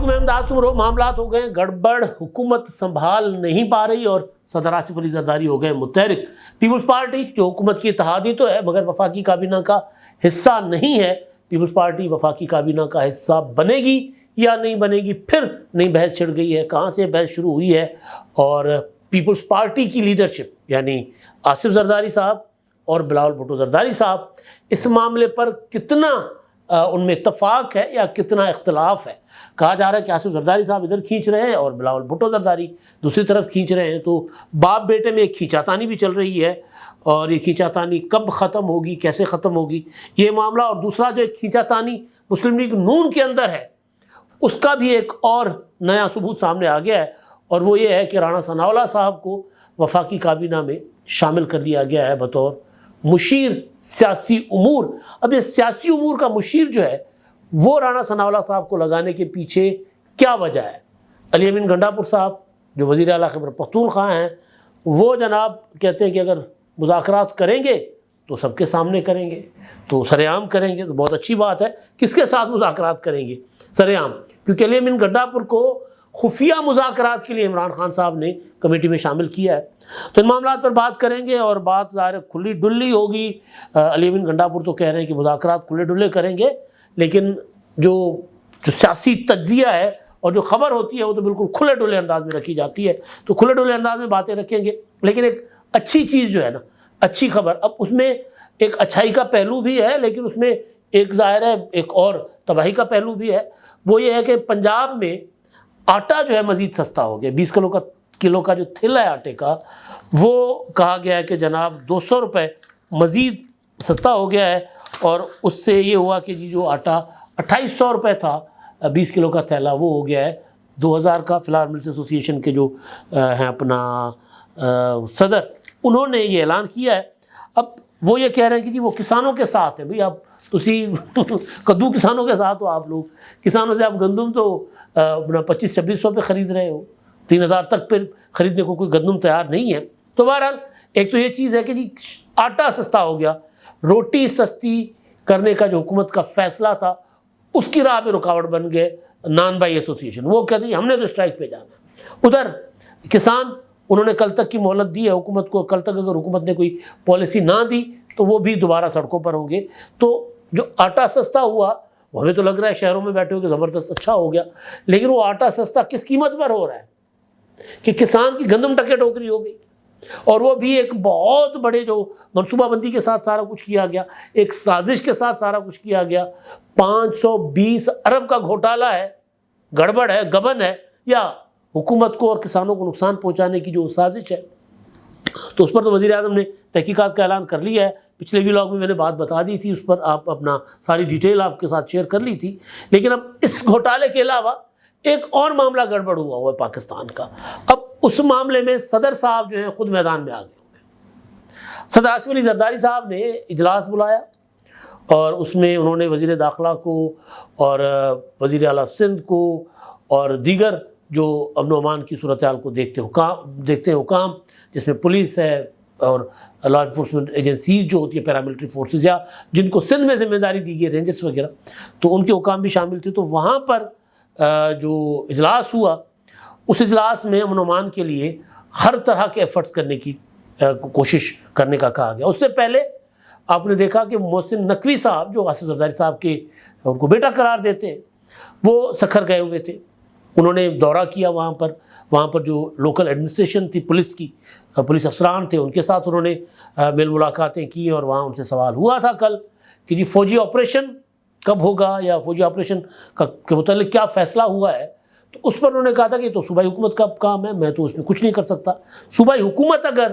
لاہور میں امداد سے معاملات ہو گئے گڑبڑ، حکومت سنبھال نہیں پا رہی اور صدر آصف علی زرداری ہو گئے متحرک۔ پیپلز پارٹی جو حکومت کی اتحادی تو ہے مگر وفاقی کابینہ کا حصہ نہیں ہے، پیپلز پارٹی وفاقی کابینہ کا حصہ بنے گی یا نہیں بنے گی، پھر نئی بحث چھڑ گئی ہے۔ کہاں سے بحث شروع ہوئی ہے اور پیپلز پارٹی کی لیڈرشپ یعنی آصف زرداری صاحب اور بلاول بھٹو زرداری صاحب اس معاملے پر کتنا ان میں اتفاق ہے یا کتنا اختلاف ہے۔ کہا جا رہا ہے کہ آصف زرداری صاحب ادھر کھینچ رہے ہیں اور بلاول بھٹو زرداری دوسری طرف کھینچ رہے ہیں، تو باپ بیٹے میں ایک کھینچاتانی بھی چل رہی ہے، اور یہ کھینچاتانی کب ختم ہوگی، کیسے ختم ہوگی یہ معاملہ۔ اور دوسرا جو ایک کھینچاتانی مسلم لیگ نون کے اندر ہے اس کا بھی ایک اور نیا ثبوت سامنے آ گیا ہے، اور وہ یہ ہے کہ رانا ثناءاللہ صاحب کو وفاقی کابینہ میں شامل کر لیا گیا ہے بطور مشیر سیاسی امور۔ اب یہ سیاسی امور کا مشیر جو ہے وہ رانا ثناءاللہ صاحب کو لگانے کے پیچھے کیا وجہ ہے؟ علی امین گنڈاپور صاحب جو وزیر اعلیٰ خیبر پختونخوا ہیں وہ جناب کہتے ہیں کہ اگر مذاکرات کریں گے تو سب کے سامنے کریں گے، تو سر عام کریں گے، تو بہت اچھی بات ہے۔ کس کے ساتھ مذاکرات کریں گے؟ سر عام، کیونکہ علی امین گنڈاپور کو خفیہ مذاکرات کے لیے عمران خان صاحب نے کمیٹی میں شامل کیا ہے۔ تو ان معاملات پر بات کریں گے، اور بات ظاہر کھلی ڈلی ہوگی۔ علی امین گنڈاپور تو کہہ رہے ہیں کہ مذاکرات کھلے ڈلے کریں گے، لیکن جو سیاسی تجزیہ ہے اور جو خبر ہوتی ہے وہ تو بالکل کھلے ڈلے انداز میں رکھی جاتی ہے، تو کھلے ڈلے انداز میں باتیں رکھیں گے۔ لیکن ایک اچھی چیز جو ہے نا، اچھی خبر، اب اس میں ایک اچھائی کا پہلو بھی ہے لیکن اس میں ایک ظاہر ہے ایک اور تباہی کا پہلو بھی ہے۔ وہ یہ ہے کہ پنجاب میں آٹا جو ہے مزید سستا ہو گیا، 20 کلو کا جو تھیلا ہے آٹے کا، وہ کہا گیا ہے کہ جناب 200 روپے مزید سستا ہو گیا ہے، اور اس سے یہ ہوا کہ جی جو آٹا 2800 روپے تھا 20 کلو کا تھیلا، وہ ہو گیا ہے 2000 کا۔ فی الحال ملز ایسوسی ایشن کے جو ہیں اپنا صدر، انہوں نے یہ اعلان کیا ہے۔ اب وہ یہ کہہ رہے ہیں کہ جی وہ کسانوں کے ساتھ ہے۔ بھئی آپ تسی کدو کسانوں کے ساتھ ہو، آپ لوگ کسانوں سے آپ گندم تو اپنا 2500-2600 پہ خرید رہے ہو، 3000 تک پہ خریدنے کو کوئی گندم تیار نہیں ہے۔ تو بہرحال ایک تو یہ چیز ہے کہ جی آٹا سستا ہو گیا، روٹی سستی کرنے کا جو حکومت کا فیصلہ تھا اس کی راہ میں رکاوٹ بن گئے نان بائی ایسوسی ایشن۔ وہ کہتے ہیں ہم نے تو اسٹرائک پہ جانا ہے۔ ادھر کسان انہوں نے کل تک کی مہلت دی ہے حکومت کو، کل تک اگر حکومت نے کوئی پالیسی نہ دی تو وہ بھی دوبارہ سڑکوں پر ہوں گے۔ تو جو آٹا سستا ہوا وہ ہمیں تو لگ رہا ہے شہروں میں بیٹھے ہو کہ زبردست اچھا ہو گیا، لیکن وہ آٹا سستا کس قیمت پر ہو رہا ہے کہ کسان کی گندم ٹکے ٹوکری ہو گئی، اور وہ بھی ایک بہت بڑے جو منصوبہ بندی کے ساتھ سارا کچھ کیا گیا، ایک سازش کے ساتھ سارا کچھ کیا گیا۔ 520 ارب کا گھوٹالہ ہے، گڑبڑ ہے، گبن ہے، یا حکومت کو اور کسانوں کو نقصان پہنچانے کی جو سازش ہے، تو اس پر تو وزیر اعظم نے تحقیقات کا اعلان کر لیا ہے۔ پچھلے ویلاگ میں میں نے بات بتا دی تھی، اس پر آپ اپنا ساری ڈیٹیل آپ کے ساتھ شیئر کر لی تھی۔ لیکن اب اس گھوٹالے کے علاوہ ایک اور معاملہ گڑبڑ ہوا ہے پاکستان کا۔ اب اس معاملے میں صدر صاحب جو ہیں خود میدان میں آ گئے ہوئے۔ صدر آصف علی زرداری صاحب نے اجلاس بلایا، اور اس میں انہوں نے وزیر داخلہ کو اور وزیر اعلیٰ سندھ کو اور دیگر جو امن و امان کی صورتحال کو دیکھتے حکام، جس میں پولیس ہے اور لا انفورسمنٹ ایجنسیز جو ہوتی ہے، پیراملٹری فورسز، یا جن کو سندھ میں ذمہ داری دی گئی، رینجرز وغیرہ، تو ان کے حکام بھی شامل تھے۔ تو وہاں پر جو اجلاس ہوا، اس اجلاس میں امن و امان کے لیے ہر طرح کے ایفرٹس کرنے کی کوشش کرنے کا کہا گیا۔ اس سے پہلے آپ نے دیکھا کہ محسن نقوی صاحب جو آصف زرداری صاحب کے ان کو بیٹا قرار دیتے ہیں، وہ سکھر گئے ہوئے تھے۔ انہوں نے دورہ کیا وہاں پر جو لوکل ایڈمنسٹریشن تھی، پولیس کی پولیس افسران تھے، ان کے ساتھ انہوں نے میل ملاقاتیں کی، اور وہاں ان سے سوال ہوا تھا کل کہ جی فوجی آپریشن کب ہوگا، یا فوجی آپریشن کے متعلق کیا فیصلہ ہوا ہے۔ تو اس پر انہوں نے کہا تھا کہ تو صوبائی حکومت کا کام ہے، میں تو اس میں کچھ نہیں کر سکتا۔ صوبائی حکومت اگر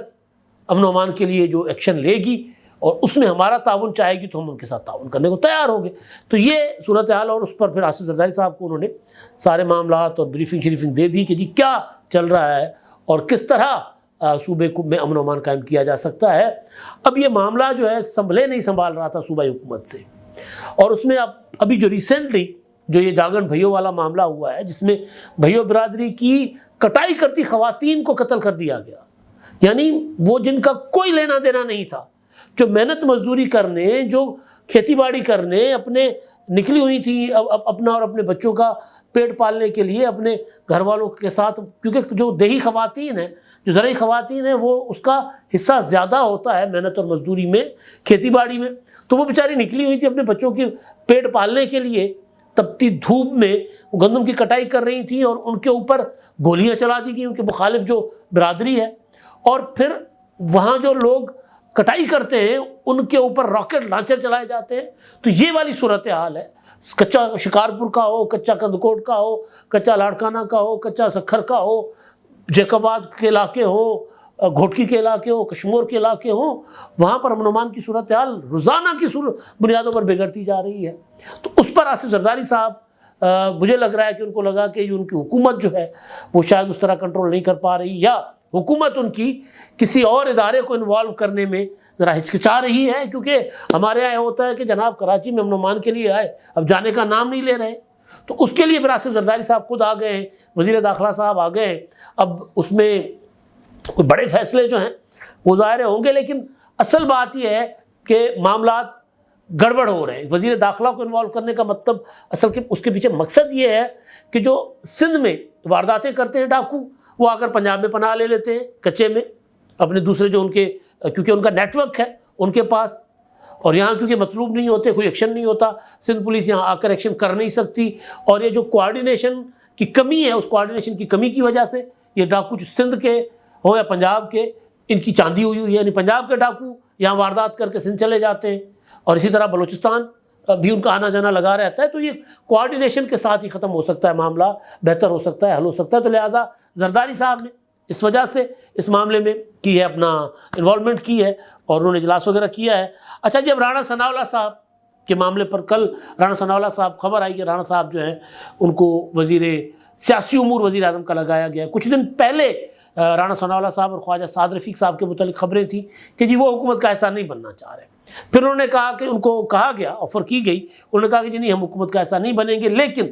امن و امان کے لیے جو ایکشن لے گی اور اس میں ہمارا تعاون چاہے گی تو ہم ان کے ساتھ تعاون کرنے کو تیار ہوں گے۔ تو یہ صورتحال، اور اس پر پھر آصف زرداری صاحب کو انہوں نے سارے معاملات اور بریفنگ دے دی کہ جی کیا چل رہا ہے اور کس طرح صوبے میں امن و امان قائم کیا جا سکتا ہے۔ اب یہ معاملہ جو ہے سنبھال رہا تھا صوبائی حکومت سے، اور اس میں ابھی جو ریسنٹلی جو یہ جاگن بھائیوں والا معاملہ ہوا ہے، جس میں بھائیوں برادری کی کٹائی کرتی خواتین کو قتل کر دیا گیا، یعنی وہ جن کا کوئی لینا دینا نہیں تھا، جو محنت مزدوری کرنے، جو کھیتی باڑی کرنے اپنے نکلی ہوئی تھی، اپنا اور اپنے بچوں کا پیٹ پالنے کے لیے اپنے گھر والوں کے ساتھ، کیونکہ جو دیہی خواتین ہیں، جو زرعی خواتین ہیں، وہ اس کا حصہ زیادہ ہوتا ہے محنت اور مزدوری میں، کھیتی باڑی میں، تو وہ بیچاری نکلی ہوئی تھی اپنے بچوں کے پیٹ پالنے کے لیے، تپتی دھوپ میں گندم کی کٹائی کر رہی تھیں اور ان کے اوپر گولیاں چلا دی گئی، ان کے مخالف جو برادری ہے، اور پھر وہاں جو لوگ کٹائی کرتے ہیں ان کے اوپر راکٹ لانچر چلائے جاتے ہیں۔ تو یہ والی صورتحال ہے، کچا شکارپور کا ہو، کچا کندکوٹ کا ہو، کچا لاڑکانہ کا ہو، کچا سکھر کا ہو، جیکوباد کے علاقے ہوں، گھوٹکی کے علاقے ہوں، کشمور کے علاقے ہوں، وہاں پر امن و امان کی صورتحال روزانہ کی بنیادوں پر بگڑتی جا رہی ہے۔ تو اس پر آصف زرداری صاحب مجھے لگ رہا ہے کہ ان کو لگا کہ ان کی حکومت جو ہے وہ شاید اس طرح کنٹرول نہیں کر پا رہی، یا حکومت ان کی کسی اور ادارے کو انوالو کرنے میں ذرا ہچکچا رہی ہے، کیونکہ ہمارے یہاں ہوتا ہے کہ جناب کراچی میں امن و امان کے لیے آئے، اب جانے کا نام نہیں لے رہے، تو اس کے لیے پھر آصف زرداری صاحب خود آ گئے ہیں، وزیر داخلہ صاحب آ گئے ہیں۔ اب اس میں بڑے فیصلے جو ہیں وہ ظاہر ہوں گے، لیکن اصل بات یہ ہے کہ معاملات گڑبڑ ہو رہے ہیں۔ وزیر داخلہ کو انوالو کرنے کا مطلب اصل کے اس کے پیچھے مقصد یہ ہے کہ جو سندھ میں وارداتیں کرتے ہیں ڈاکو، وہ آ کر پنجاب میں پناہ لے لیتے ہیں کچے میں، اپنے دوسرے جو ان کے، کیونکہ ان کا نیٹ ورک ہے ان کے پاس، اور یہاں کیونکہ مطلوب نہیں ہوتے، کوئی ایکشن نہیں ہوتا، سندھ پولیس یہاں آ کر ایکشن کر نہیں سکتی، اور یہ جو کوآرڈینیشن کی کمی ہے، اس کوآرڈینیشن کی کمی کی وجہ سے یہ ڈاکو جو سندھ کے ہو یا پنجاب کے، ان کی چاندی ہوئی ہے، یعنی پنجاب کے ڈاکو یہاں واردات کر کے سندھ چلے جاتے ہیں، اور اسی طرح بلوچستان بھی ان کا آنا جانا لگا رہتا ہے۔ تو یہ کوآرڈینیشن کے ساتھ ہی ختم ہو سکتا ہے معاملہ، بہتر ہو سکتا ہے، حل ہو سکتا ہے۔ تو لہٰذا زرداری صاحب نے اس وجہ سے اس معاملے میں کی ہے، اپنا انوالومنٹ کی ہے، اور انہوں نے اجلاس وغیرہ کیا ہے۔ اچھا جی، اب رانا ثناءاللہ صاحب کے معاملے پر کل رانا ثناءاللہ صاحب، خبر آئی کہ رانا صاحب جو ہیں ان کو وزیر سیاسی امور وزیر اعظم کا لگایا گیا ہے۔ کچھ دن پہلے رانا ثناءاللہ صاحب اور خواجہ سعد رفیق صاحب کے متعلق خبریں تھیں کہ جی وہ حکومت کا حصہ نہیں بننا چاہ رہے، پھر انہوں نے کہا کہ ان کو کہا گیا، آفر کی گئی، انہوں نے کہا کہ جی نہیں، ہم حکومت کا حصہ نہیں بنیں گے، لیکن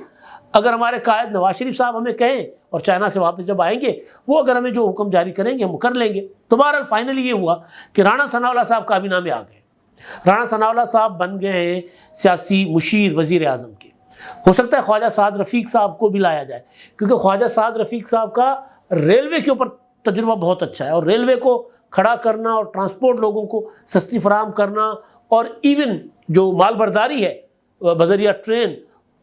اگر ہمارے قائد نواز شریف صاحب ہمیں کہیں، اور چائنا سے واپس جب آئیں گے، وہ اگر ہمیں جو حکم جاری کریں گے ہم کر لیں گے۔ تو بہرحال فائنلی یہ ہوا کہ رانا ثناءاللہ صاحب کابینہ میں آ گئے، رانا ثناءاللہ صاحب بن گئے ہیں سیاسی مشیر وزیر اعظم کے۔ ہو سکتا ہے خواجہ سعد رفیق صاحب کو بھی لایا جائے، کیونکہ خواجہ سعد رفیق صاحب کا ریلوے کے اوپر تجربہ بہت اچھا ہے، اور ریلوے کو کھڑا کرنا اور ٹرانسپورٹ لوگوں کو سستی فراہم کرنا، اور ایون جو مال برداری ہے بذریعہ ٹرین،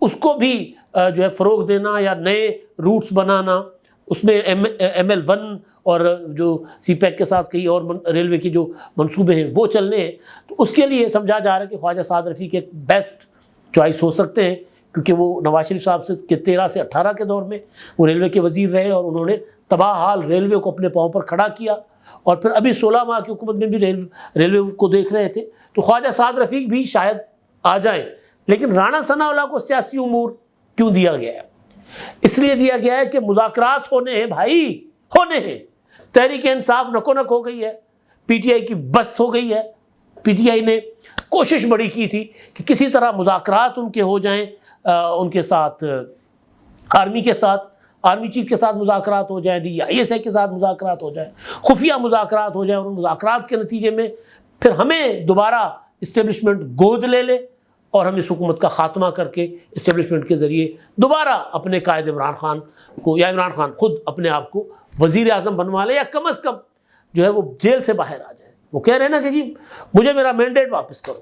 اس کو بھی جو ہے فروغ دینا یا نئے روٹس بنانا، اس میں ML1 اور جو سی پیک کے ساتھ کئی اور ریلوے کی جو منصوبے ہیں وہ چلنے ہیں، تو اس کے لیے سمجھا جا رہا ہے کہ خواجہ سعد رفیق ایک بیسٹ چوائس ہو سکتے ہیں، کیونکہ وہ نواز شریف صاحب سے 13 سے 18 کے دور میں وہ ریلوے کے وزیر رہے، اور انہوں نے تباہ حال ریلوے کو اپنے پاؤں پر کھڑا کیا، اور پھر ابھی 16 ماہ کی حکومت میں بھی ریلوے کو دیکھ رہے تھے۔ تو خواجہ سعد رفیق بھی شاید آ جائیں، لیکن رانا ثناءاللہ کو سیاسی امور کیوں دیا گیا ہے؟ اس لیے دیا گیا ہے کہ مذاکرات ہونے ہیں بھائی، ہونے ہیں۔ تحریک انصاف نکو نک ہو گئی ہے، پی ٹی آئی کی بس ہو گئی ہے، پی ٹی آئی نے کوشش بڑی کی تھی کہ کسی طرح مذاکرات ان کے ہو جائیں، ان کے ساتھ آرمی کے ساتھ، آرمی چیف کے ساتھ مذاکرات ہو جائیں، DISI کے ساتھ مذاکرات ہو جائیں، خفیہ مذاکرات ہو جائیں، اور ان مذاکرات کے نتیجے میں پھر ہمیں دوبارہ اسٹیبلشمنٹ گود لے لے، اور ہم اس حکومت کا خاتمہ کر کے اسٹیبلشمنٹ کے ذریعے دوبارہ اپنے قائد عمران خان کو، یا عمران خان خود اپنے آپ کو وزیر اعظم بنوا لے، یا کم از کم جو ہے وہ جیل سے باہر آ جائے۔ وہ کہہ رہے ہیں نا کہ جی مجھے میرا مینڈیٹ واپس کرو۔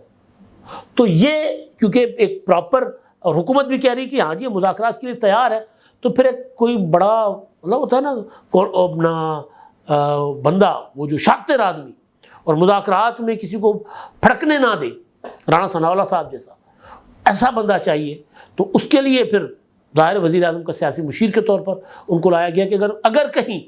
تو یہ کیونکہ ایک پراپر، اور حکومت بھی کہہ رہی کہ ہاں جی مذاکرات کے لیے تیار ہے، تو پھر ایک کوئی بڑا مطلب ہوتا ہے نا اپنا بندہ، وہ جو شاطر آدمی اور مذاکرات میں کسی کو پھڑکنے نہ دے، رانا ثناءاللہ صاحب جیسا ایسا بندہ چاہیے۔ تو اس کے لیے پھر ظاہر وزیر اعظم کا سیاسی مشیر کے طور پر ان کو لایا گیا کہ اگر کہیں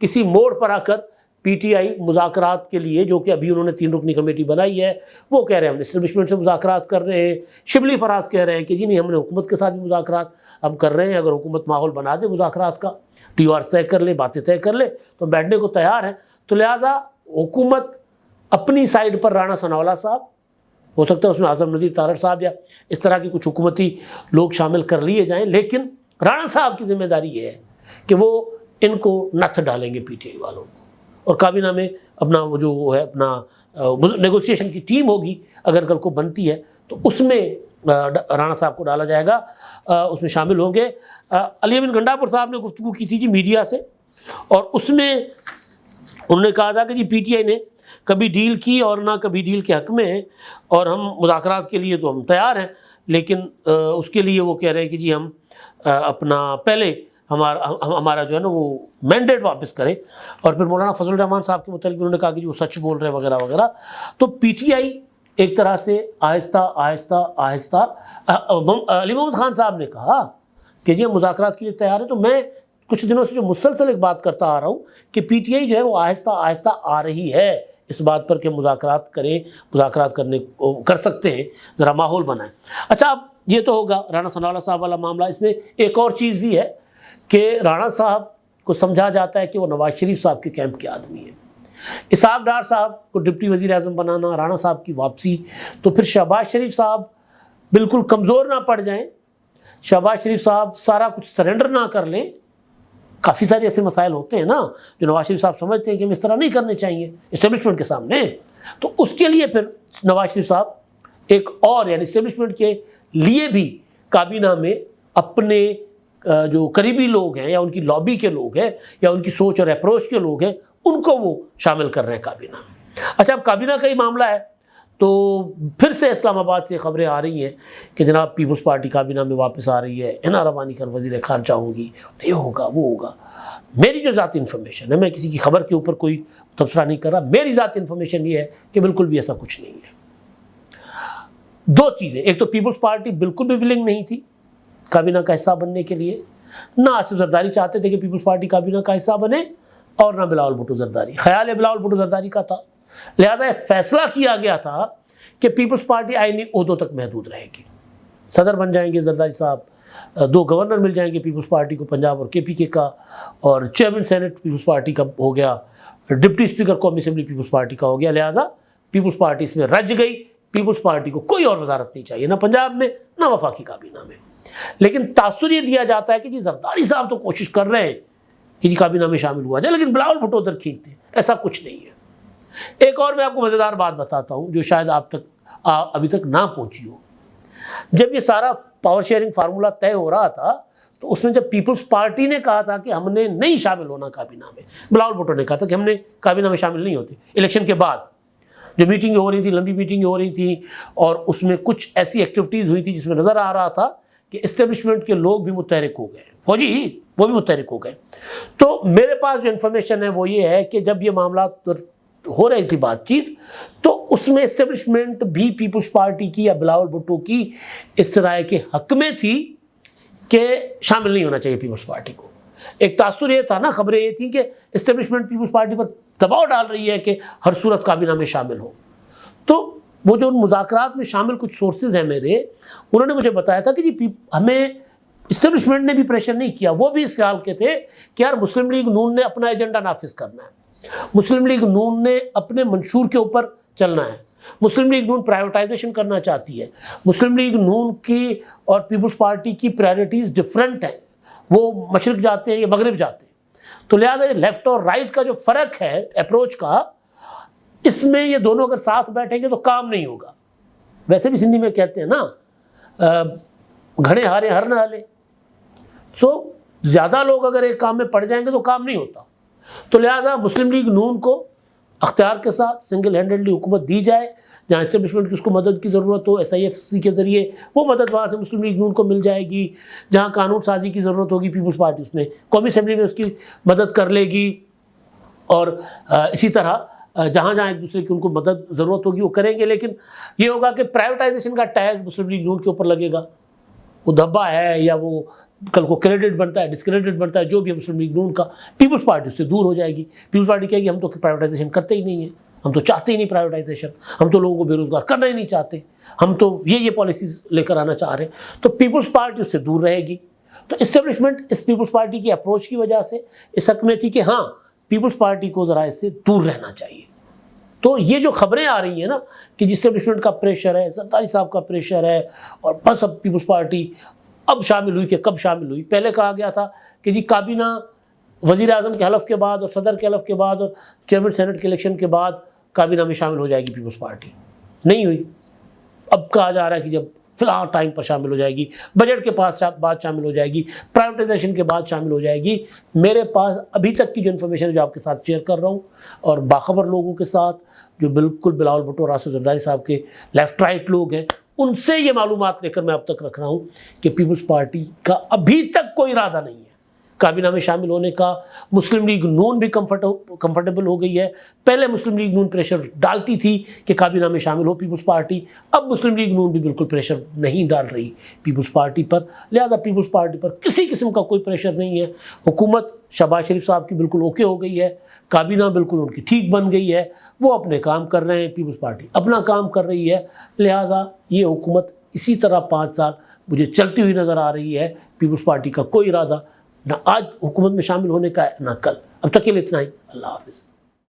کسی موڑ پر آ کر پی ٹی آئی مذاکرات کے لیے، جو کہ ابھی انہوں نے 3 رکنی کمیٹی بنائی ہے، وہ کہہ رہے ہیں ہم اسٹیبلشمنٹ سے مذاکرات کر رہے ہیں، شبلی فراز کہہ رہے ہیں کہ جی نہیں، ہم نے حکومت کے ساتھ بھی مذاکرات ہم کر رہے ہیں، اگر حکومت ماحول بنا دے مذاکرات کا، TOR طے کر لے، باتیں طے کر لے، تو بیٹھنے کو تیار ہیں۔ تو لہٰذا حکومت اپنی سائڈ پر رانا ثناءاللہ صاحب، ہو سکتا ہے اس میں اعظم نذیر تارڑ صاحب یا اس طرح کے کچھ حکومتی لوگ شامل کر لیے جائیں، لیکن رانا صاحب کی ذمہ داری یہ ہے کہ وہ ان کو نتھ ڈالیں گے پی ٹی آئی والوں کو، اور کابینہ میں اپنا وہ جو ہے اپنا نیگوسیشن کی ٹیم ہوگی اگر کل کو بنتی ہے، تو اس میں رانا صاحب کو ڈالا جائے گا، اس میں شامل ہوں گے۔ علی امین گنڈاپور صاحب نے گفتگو کی تھی جی میڈیا سے، اور اس میں انہوں نے کہا تھا کہ جی پی ٹی آئی نے کبھی ڈیل کی اور نہ کبھی ڈیل کے حق میں ہے، اور ہم مذاکرات کے لیے تو ہم تیار ہیں، لیکن اس کے لیے وہ کہہ رہے ہیں کہ جی ہم اپنا پہلے ہمارا جو ہے نا وہ مینڈیٹ واپس کرے۔ اور پھر مولانا فضل الرحمان صاحب کے متعلق انہوں نے کہا کہ جی وہ سچ بول رہے ہیں وغیرہ وغیرہ۔ تو پی ٹی آئی ایک طرح سے آہستہ آہستہ علی محمد خان صاحب نے کہا کہ جی ہم مذاکرات کے لیے تیار ہیں۔ تو میں کچھ دنوں سے جو مسلسل ایک بات کرتا آ رہا ہوں کہ پی ٹی آئی جو ہے وہ آہستہ آہستہ آ رہی ہے اس بات پر کہ مذاکرات کر سکتے ہیں، ذرا ماحول بنائیں۔ اچھا اب یہ تو ہوگا رانا ثناء اللہ صاحب والا معاملہ۔ اس میں ایک اور چیز بھی ہے کہ رانا صاحب کو سمجھا جاتا ہے کہ وہ نواز شریف صاحب کے کیمپ کے آدمی ہیں۔ اسحاق ڈار صاحب کو ڈپٹی وزیر اعظم بنانا، رانا صاحب کی واپسی، تو پھر شہباز شریف صاحب بالکل کمزور نہ پڑ جائیں، شہباز شریف صاحب سارا کچھ سرنڈر نہ کر لیں۔ کافی سارے ایسے مسائل ہوتے ہیں نا جو نواز شریف صاحب سمجھتے ہیں کہ ہم اس طرح نہیں کرنے چاہیے اسٹیبلشمنٹ کے سامنے، تو اس کے لیے پھر نواز شریف صاحب ایک اور یعنی اسٹیبلشمنٹ کے لیے بھی کابینہ میں اپنے جو قریبی لوگ ہیں یا ان کی لابی کے لوگ ہیں یا ان کی سوچ اور اپروچ کے لوگ ہیں ان کو وہ شامل کر رہے ہیں کابینہ میں۔ اچھا اب کابینہ کا ہی معاملہ ہے تو پھر سے اسلام آباد سے خبریں آ رہی ہیں کہ جناب پیپلز پارٹی کابینہ میں واپس آ رہی ہے، اینا روانی کر وزیر خارجہ ہوں گی، یہ ہوگا وہ ہوگا۔ میری جو ذاتی انفارمیشن ہے، میں کسی کی خبر کے اوپر کوئی تبصرہ نہیں کر رہا، میری ذاتی انفارمیشن یہ ہے کہ بالکل بھی ایسا کچھ نہیں ہے۔ دو چیزیں، ایک تو پیپلز پارٹی بالکل بھی ولنگ نہیں تھی کابینہ کا حصہ بننے کے لیے، نہ آصف زرداری چاہتے تھے کہ پیپلز پارٹی کابینہ کا حصہ بنے، اور نہ بلاول بھٹو زرداری۔ خیال بلاول بھٹو زرداری کا تھا، لہذا فیصلہ کیا گیا تھا کہ پیپلز پارٹی آئینی عہدوں تک محدود رہے گی۔ صدر بن جائیں گے زرداری صاحب، 2 گورنر مل جائیں گے پیپلز پارٹی کو، پنجاب اور کے پی کے کا، اور چیئرمین سینٹ پیپلز پارٹی کا ہو گیا، ڈپٹی اسپیکر قومی اسمبلی پیپلز پارٹی کا ہو گیا، لہذا پیپلز پارٹی اس میں رج گئی۔ پیپلز پارٹی کو کوئی اور وزارت نہیں چاہیے، نہ پنجاب میں نہ وفاقی کابینہ میں۔ لیکن تاثر یہ دیا جاتا ہے کہ جی زرداری صاحب تو کوشش کر رہے ہیں کہ جی کابینہ میں شامل ہوا جائے، لیکن بلاول بھٹو ادھر کھینچتے ہیں، ایسا کچھ نہیں ہے۔ ایک اور میں آپ کو مزیدار بات بتاتا ہوں جو شاید آپ تک ابھی تک نہ پہنچی ہو۔ جب یہ سارا پاور شیئرنگ فارمولہ طے ہو رہا تھا تو اس میں جب پیپلز پارٹی نے کہا تھا کہ ہم نے نہیں شامل ہونا کابینہ میں، بلاول بھٹو نے کہا تھا کہ ہم نے کابینہ میں شامل نہیں ہوتے۔ الیکشن کے بعد جو میٹنگیں ہو رہی تھیں، لمبی میٹنگیں ہو رہی تھیں، اور اس میں کچھ ایسی ایکٹیویٹیز ہوئی تھی جس میں نظر آ رہا تھا کہ اسٹیبلشمنٹ کے لوگ بھی متحرک ہو گئے، فوجی وہ بھی متحرک ہو گئے۔ تو میرے پاس جو انفارمیشن ہے وہ یہ ہے کہ جب یہ معاملات ہو رہی تھی بات چیت، تو اس میں اسٹیبلشمنٹ بھی پیپلز پارٹی کی یا بلاول بھٹو کی اس رائے کے حق میں تھی کہ شامل نہیں ہونا چاہیے پیپلز پارٹی کو۔ ایک تاثر یہ تھا نا، خبریں یہ تھیں کہ اسٹیبلشمنٹ پیپلز پارٹی پر دباؤ ڈال رہی ہے کہ ہر صورت کابینہ میں شامل ہو۔ تو وہ جو مذاکرات میں شامل کچھ سورسز ہیں میرے، انہوں نے مجھے بتایا تھا کہ جی ہمیں اسٹیبلشمنٹ نے بھی پریشر نہیں کیا، وہ بھی اس خیال کے تھے کہ یار مسلم لیگ نون نے اپنا ایجنڈا نافذ کرنا ہے، مسلم لیگ نون نے اپنے منشور کے اوپر چلنا ہے، مسلم لیگ نون پرائیویٹائزیشن کرنا چاہتی ہے، مسلم لیگ نون کی اور پیپلز پارٹی کی پرائیورٹیز ڈفرینٹ ہیں، وہ مشرق جاتے ہیں یا مغرب جاتے ہیں۔ تو لہٰذا لیفٹ اور رائٹ کا جو فرق ہے اپروچ کا، اس میں یہ دونوں اگر ساتھ بیٹھیں گے تو کام نہیں ہوگا۔ ویسے بھی سندھی میں کہتے ہیں نا گھڑے ہارے ہر نہ ہلے، تو زیادہ لوگ اگر ایک کام میں پڑ جائیں گے تو کام نہیں ہوتا۔ تو لہٰذا مسلم لیگ نون کو اختیار کے ساتھ سنگل ہینڈڈلی حکومت دی جائے، جہاں اسٹیبلشمنٹ کی اس کو مدد کی ضرورت ہو SIFC کے ذریعے وہ مدد وہاں سے مسلم لیگ نون کو مل جائے گی، جہاں قانون سازی کی ضرورت ہوگی پیپلز پارٹی اس میں قومی اسمبلی میں اس کی مدد کر لے گی، اور اسی طرح جہاں جہاں ایک دوسرے کی ان کو مدد ضرورت ہوگی وہ کریں گے۔ لیکن یہ ہوگا کہ پرائیویٹائزیشن کا ٹیگ مسلم لیگ نون کے اوپر لگے گا، وہ دھبا ہے یا وہ کل کو کریڈٹ بنتا ہے ڈسکریڈٹ بنتا ہے جو بھی ہے مسلم لیگ نون کا، پیپلز پارٹی اس سے دور ہو جائے گی۔ پیپلز پارٹی کہے گی ہم تو پرائیویٹائزیشن کرتے ہی نہیں ہیں، ہم تو چاہتے ہی نہیں پرائیویٹائزیشن، ہم تو لوگوں کو بے روزگار کرنا ہی نہیں چاہتے، ہم تو یہ پالیسیز لے کر آنا چاہ رہے ہیں۔ تو پیپلز پارٹی اس سے دور رہے گی۔ تو اسٹیبلشمنٹ اس پیپلز پارٹی کی اپروچ کی وجہ سے اس حق میں تھی کہ ہاں پیپلز پارٹی کو ذرا اس سے دور رہنا چاہیے۔ تو یہ جو خبریں آ رہی ہیں نا کہ جس اسٹیبلشمنٹ کا پریشر ہے، زرداری صاحب کا پریشر ہے، اور بس اب پیپلز پارٹی اب شامل ہوئی کہ کب شامل ہوئی۔ پہلے کہا گیا تھا کہ جی کابینہ وزیر اعظم کے حلف کے بعد اور صدر کے حلف کے بعد اور چیئرمین سینٹ کے الیکشن کے بعد کابینہ میں شامل ہو جائے گی پیپلز پارٹی، نہیں ہوئی۔ اب کہا جا رہا ہے کہ جب فی الحال ٹائم پر شامل ہو جائے گی، بجٹ کے پاس بعد شامل ہو جائے گی، پرائیویٹائزیشن کے بعد شامل ہو جائے گی۔ میرے پاس ابھی تک کی جو انفارمیشن ہے جو آپ کے ساتھ شیئر کر رہا ہوں، اور باخبر لوگوں کے ساتھ جو بالکل بلاول بھٹو اور آصف زرداری صاحب کے لیفٹ رائٹ لوگ ہیں، ان سے یہ معلومات لے کر میں اب تک رکھ رہا ہوں کہ پیپلز پارٹی کا ابھی تک کوئی ارادہ نہیں ہے کابینہ میں شامل ہونے کا۔ مسلم لیگ نون بھی کمفرٹیبل ہو گئی ہے۔ پہلے مسلم لیگ نون پریشر ڈالتی تھی کہ کابینہ میں شامل ہو پیپلز پارٹی، اب مسلم لیگ نون بھی بالکل پریشر نہیں ڈال رہی پیپلز پارٹی پر، لہذا پیپلز پارٹی پر کسی قسم کا کوئی پریشر نہیں ہے۔ حکومت شہباز شریف صاحب کی بالکل اوکے ہو گئی ہے، کابینہ بالکل ان کی ٹھیک بن گئی ہے، وہ اپنے کام کر رہے ہیں، پیپلز پارٹی اپنا کام کر رہی ہے، لہذا یہ حکومت اسی طرح 5 سال مجھے چلتی ہوئی نظر آ رہی ہے۔ پیپلز پارٹی کا کوئی ارادہ نہ آج حکومت میں شامل ہونے کا ہے نہ کل۔ اب تک کے لیے اتنا ہی، اللہ حافظ۔